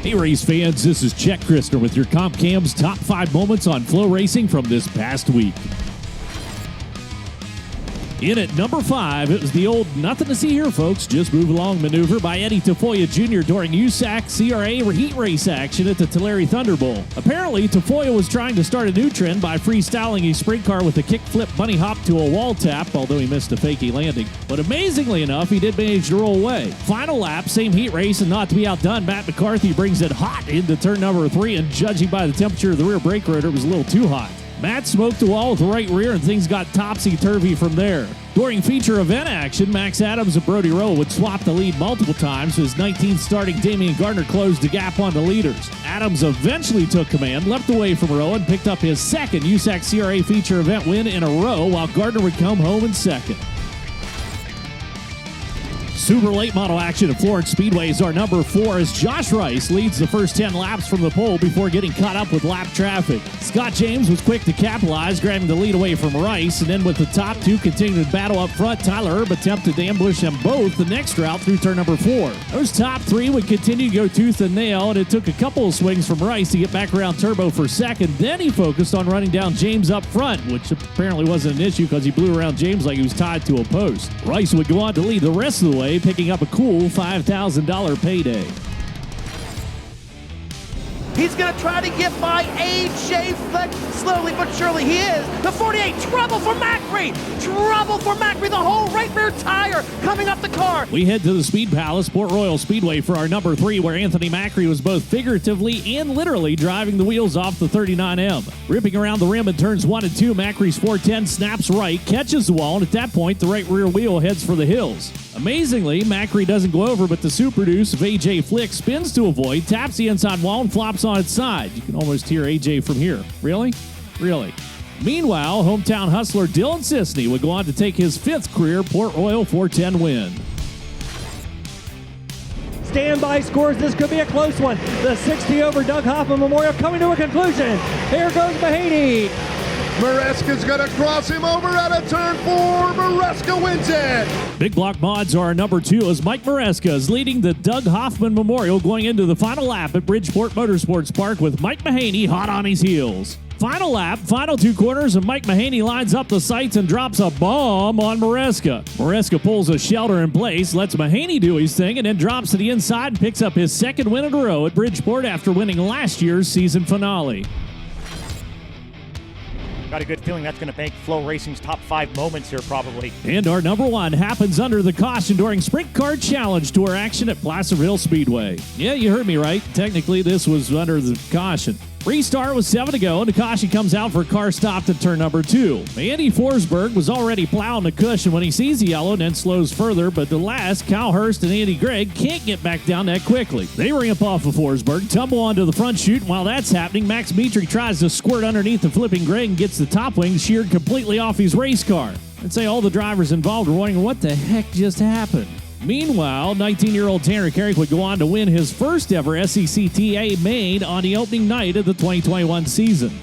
Hey race fans, this is Chet Christner with your CompCam's top 5 moments on FloRacing from this past week. In at number 5, it was the old nothing to see here, folks. Just move along maneuver by Eddie Tafoya Jr. during USAC CRA heat race action at the Tulare Thunder Bowl. Apparently, Tafoya was trying to start a new trend by freestyling a sprint car with a kickflip bunny hop to a wall tap, although he missed a fakey landing. But amazingly enough, he did manage to roll away. Final lap, same heat race, and not to be outdone, Matt McCarthy brings it hot into turn number 3, and judging by the temperature of the rear brake rotor, it was a little too hot. Matt smoked the wall with the right rear, and things got topsy-turvy from there. During feature event action, Max Adams and Brody Rowe would swap the lead multiple times as 19th starting Damian Gardner closed the gap on the leaders. Adams eventually took command, leapt away from Rowe, and picked up his second USAC CRA feature event win in a row, while Gardner would come home in second. Super late model action at Florence Speedway is our number 4 as Josh Rice leads the first 10 laps from the pole before getting caught up with lap traffic. Scott James was quick to capitalize, grabbing the lead away from Rice, and then with the top 2 continuing to battle up front, Tyler Erb attempted to ambush them both the next route through turn number 4. Those top 3 would continue to go tooth and nail, and it took a couple of swings from Rice to get back around Turbo for second. Then he focused on running down James up front, which apparently wasn't an issue because he blew around James like he was tied to a post. Rice would go on to lead the rest of the way, picking up a cool $5,000 payday. He's going to try to get by AJ Fleck slowly but surely. He is. The 48, trouble for Macri. Trouble for Macri. The whole right rear tire coming up the car. We head to the Speed Palace, Port Royal Speedway for our number 3, where Anthony Macri was both figuratively and literally driving the wheels off the 39M. Ripping around the rim in turns 1 and 2, Macri's 410 snaps right, catches the wall, and at that point, the right rear wheel heads for the hills. Amazingly, Macri doesn't go over, but the Super Deuce of AJ Flick spins to avoid, taps the inside wall, and flops on its side. You can almost hear AJ from here. Really? Really? Meanwhile, hometown hustler Dylan Sisney would go on to take his 5th career Port Royal 410 win. Standby scores. This could be a close one. The 60 over Doug Hoffman Memorial coming to a conclusion. Here goes Mahaney. Maresca's going to cross him over at a turn 4. Maresca wins it. Big Block Mods are our number 2 as Mike Maresca is leading the Doug Hoffman Memorial going into the final lap at Bridgeport Motorsports Park with Mike Mahaney hot on his heels. Final lap, final 2 corners, and Mike Mahaney lines up the sights and drops a bomb on Maresca. Maresca pulls a shelter in place, lets Mahaney do his thing, and then drops to the inside and picks up his 2nd win in a row at Bridgeport after winning last year's season finale. Got a good feeling that's going to make FloRacing's top 5 moments here probably. And our number 1 happens under the caution during Sprint Car Challenge Tour action at Placerville Speedway. Yeah, you heard me right. Technically, this was under the caution. Restart with 7 to go, and the caution comes out for a car stopped at turn number 2. Andy Forsberg was already plowing the cushion when he sees the yellow and then slows further, but the last, Kyle Hurst and Andy Gregg can't get back down that quickly. They ramp off of Forsberg, tumble onto the front chute, and while that's happening, Max Mitri tries to squirt underneath the flipping Gregg and gets the top wing sheared completely off his race car. I'd say all the drivers involved were wondering what the heck just happened. Meanwhile, 19-year-old Tanner Carrick would go on to win his first ever SECTA main on the opening night of the 2021 season.